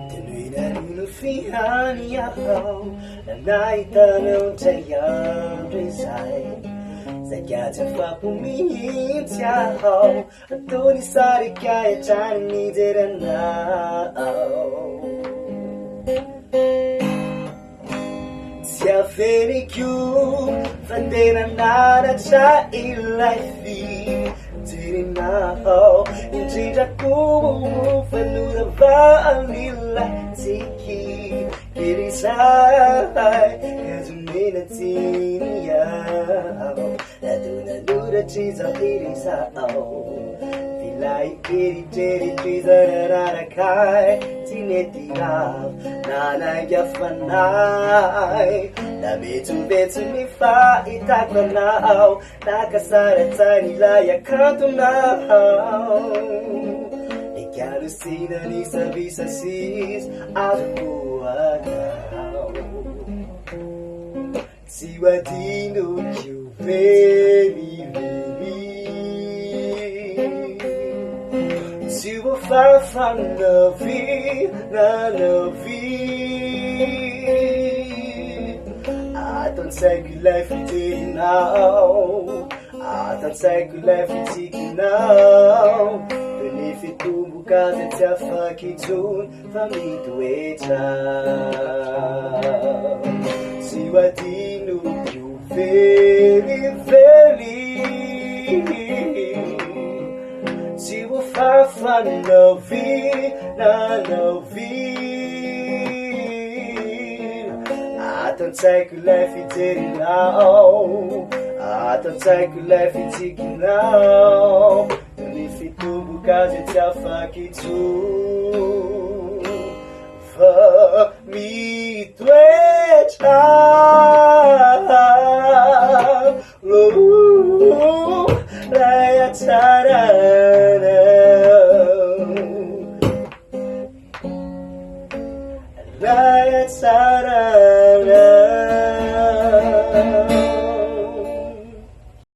Tenuina fihan yaho, naita no tayam desai. Zagata fapumi tiaho, Tony sari kaya chani didana. Sia very cute, fandena nada cha ilaifi. Didn't know, indeed I could follow the vanilla tiki. Get inside, as a minute in ya. I do not do the cheese of it is out. Feel like it, please, I can't. Tinetira, Nana Yafanai. Nami to bed to me far, Itakwa now. Nakasara tiny lie, can't now. I can't see the Nisa Visa sees out of now. See what he knows you, baby, baby. See what far from the V, the V. I don't say good life you did now. I don't say good life you take now. Beneath it too, because it's a fucking tune for me to wait out. See what he knew you very, very. See what far from the V, the V. I don't take a life you didn't know. I don't take a life you taking now. And if you do, because it's a fucking tune for me to wait out. Ooh, like a tarana. Like a tarana.